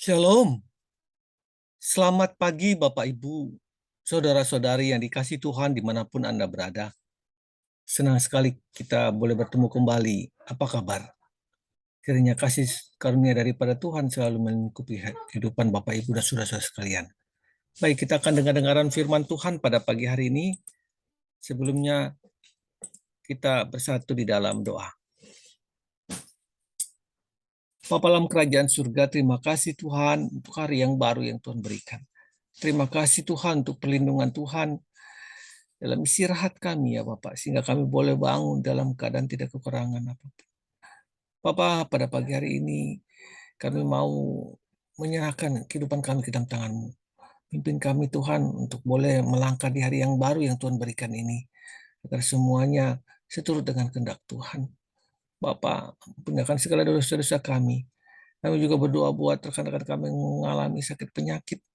Shalom, selamat pagi Bapak Ibu, saudara-saudari yang dikasih Tuhan dimanapun Anda berada. Senang sekali kita boleh bertemu kembali. Apa kabar? Kiranya kasih karunia daripada Tuhan selalu melingkupi kehidupan Bapak Ibu dan saudara-saudara sekalian. Baik, kita akan dengar-dengaran firman Tuhan pada pagi hari ini. Sebelumnya kita bersatu di dalam doa. Bapa dalam kerajaan surga, terima kasih Tuhan untuk hari yang baru yang Tuhan berikan. Terima kasih Tuhan untuk perlindungan Tuhan dalam istirahat kami ya Bapak, sehingga kami boleh bangun dalam keadaan tidak kekurangan apapun. Bapak, pada pagi hari ini kami mau menyerahkan kehidupan kami ke dalam tangan-Mu. Pimpin kami Tuhan untuk boleh melangkah di hari yang baru yang Tuhan berikan ini, agar semuanya seturut dengan kehendak Tuhan. Bapak, ampunkan segala dosa-dosa kami. Kami juga berdoa buat rekan-rekan kami yang mengalami sakit penyakit.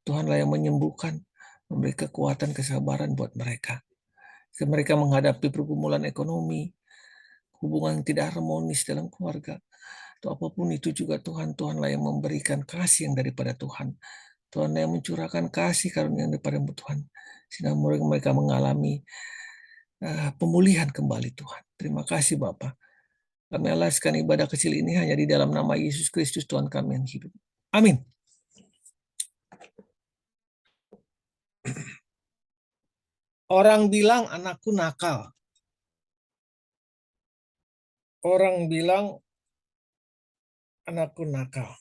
Tuhanlah yang menyembuhkan, memberi kekuatan, kesabaran buat mereka. Mereka menghadapi pergumulan ekonomi, hubungan tidak harmonis dalam keluarga, atau apapun itu juga Tuhanlah yang memberikan kasih yang daripada Tuhan. Tuhanlah yang mencurahkan kasih karunia yang daripada Tuhan, sehingga mereka mengalami pemulihan kembali Tuhan. Terima kasih Bapa. Kami alaskan ibadah kecil ini hanya di dalam nama Yesus Kristus Tuhan kami yang hidup. Amin. Orang bilang anakku nakal. Orang bilang anakku nakal.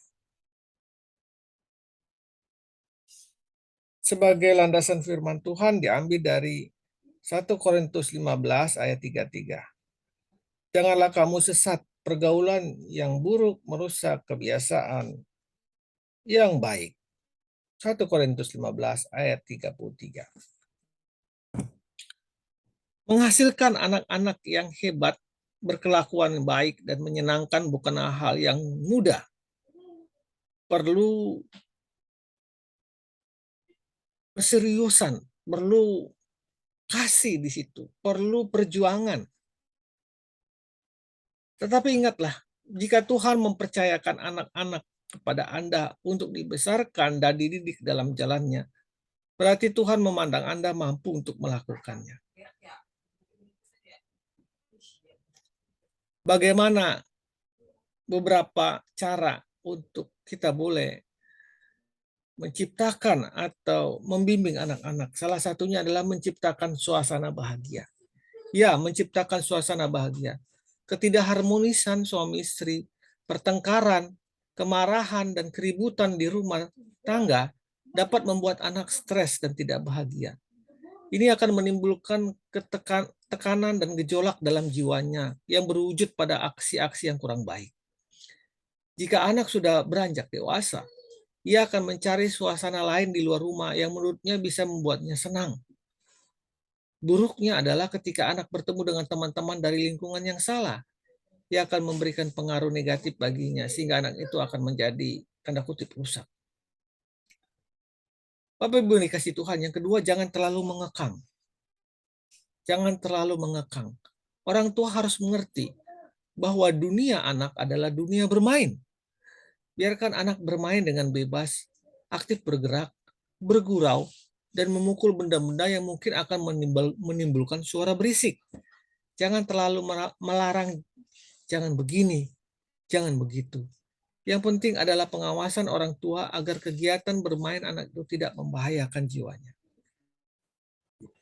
Sebagai landasan firman Tuhan diambil dari 1 Korintus 15 ayat 33. Janganlah kamu sesat, pergaulan yang buruk merusak kebiasaan yang baik. 1 Korintus 15 ayat 33. Menghasilkan anak-anak yang hebat, berkelakuan baik dan menyenangkan bukanlah hal yang mudah. Perlu keseriusan, perlu kasih di situ, perlu perjuangan. Tetapi ingatlah, jika Tuhan mempercayakan anak-anak kepada Anda untuk dibesarkan dan dididik dalam jalannya, berarti Tuhan memandang Anda mampu untuk melakukannya. Bagaimana beberapa cara untuk kita boleh menciptakan atau membimbing anak-anak? Salah satunya adalah menciptakan suasana bahagia. Ya, menciptakan suasana bahagia. Ketidakharmonisan suami istri, pertengkaran, kemarahan, dan keributan di rumah tangga dapat membuat anak stres dan tidak bahagia. Ini akan menimbulkan tekanan dan gejolak dalam jiwanya yang berwujud pada aksi-aksi yang kurang baik. Jika anak sudah beranjak dewasa, ia akan mencari suasana lain di luar rumah yang menurutnya bisa membuatnya senang. Buruknya adalah ketika anak bertemu dengan teman-teman dari lingkungan yang salah, ia akan memberikan pengaruh negatif baginya, sehingga anak itu akan menjadi tanda kutip rusak. Bapak Ibu dikasih Tuhan, yang kedua, jangan terlalu mengekang. Jangan terlalu mengekang. Orang tua harus mengerti bahwa dunia anak adalah dunia bermain. Biarkan anak bermain dengan bebas, aktif bergerak, bergurau, dan memukul benda-benda yang mungkin akan menimbulkan suara berisik. Jangan terlalu melarang, jangan begini, jangan begitu. Yang penting adalah pengawasan orang tua agar kegiatan bermain anak itu tidak membahayakan jiwanya.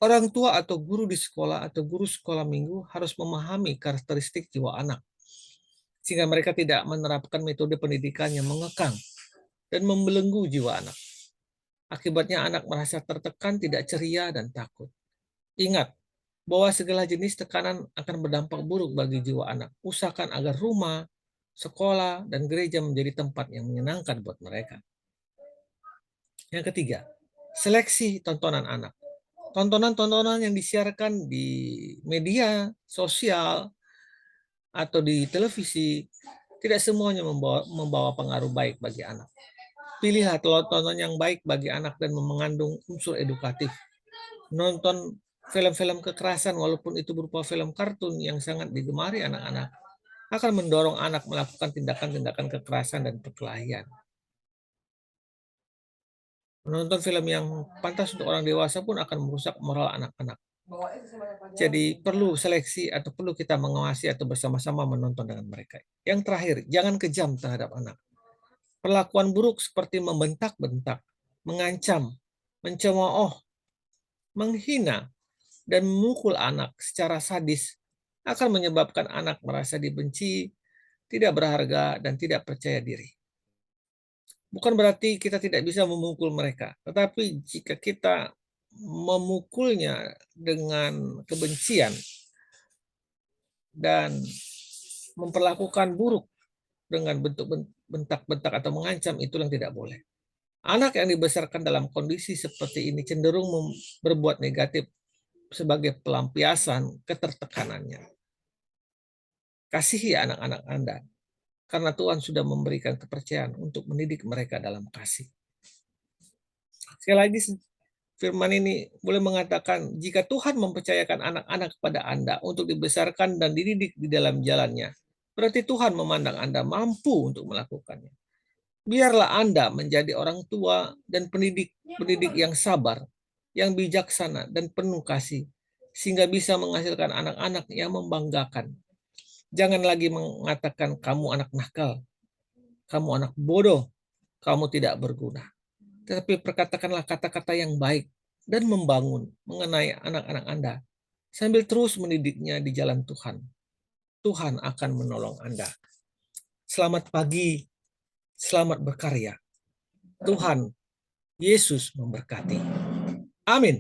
Orang tua atau guru di sekolah atau guru sekolah minggu harus memahami karakteristik jiwa anak, sehingga mereka tidak menerapkan metode pendidikan yang mengekang dan membelenggu jiwa anak. Akibatnya anak merasa tertekan, tidak ceria, dan takut. Ingat bahwa segala jenis tekanan akan berdampak buruk bagi jiwa anak. Usahakan agar rumah, sekolah, dan gereja menjadi tempat yang menyenangkan buat mereka. Yang ketiga, seleksi tontonan anak. Tontonan-tontonan yang disiarkan di media sosial atau di televisi tidak semuanya membawa pengaruh baik bagi anak. Pilihlah tontonan yang baik bagi anak dan mengandung unsur edukatif. Nonton film-film kekerasan walaupun itu berupa film kartun yang sangat digemari anak-anak akan mendorong anak melakukan tindakan-tindakan kekerasan dan perkelahian. Menonton film yang pantas untuk orang dewasa pun akan merusak moral anak-anak. Jadi perlu seleksi atau perlu kita mengawasi atau bersama-sama menonton dengan mereka. Yang terakhir, jangan kejam terhadap anak. Perlakuan buruk seperti membentak-bentak, mengancam, mencemooh, menghina, dan memukul anak secara sadis akan menyebabkan anak merasa dibenci, tidak berharga, dan tidak percaya diri. Bukan berarti kita tidak bisa memukul mereka, tetapi jika kita memukulnya dengan kebencian dan memperlakukan buruk dengan bentuk bentak-bentak atau mengancam, itu yang tidak boleh. Anak yang dibesarkan dalam kondisi seperti ini cenderung berbuat negatif sebagai pelampiasan ketertekanannya. Kasihi anak-anak Anda, karena Tuhan sudah memberikan kepercayaan untuk mendidik mereka dalam kasih. Sekali lagi, firman ini boleh mengatakan, jika Tuhan mempercayakan anak-anak kepada Anda untuk dibesarkan dan dididik di dalam jalannya, berarti Tuhan memandang Anda mampu untuk melakukannya. Biarlah Anda menjadi orang tua dan pendidik yang sabar, yang bijaksana dan penuh kasih, sehingga bisa menghasilkan anak-anak yang membanggakan. Jangan lagi mengatakan kamu anak nakal, kamu anak bodoh, kamu tidak berguna. Tetapi perkatakanlah kata-kata yang baik dan membangun mengenai anak-anak Anda, sambil terus mendidiknya di jalan Tuhan. Tuhan akan menolong Anda. Selamat pagi, selamat berkarya. Tuhan Yesus memberkati. Amin.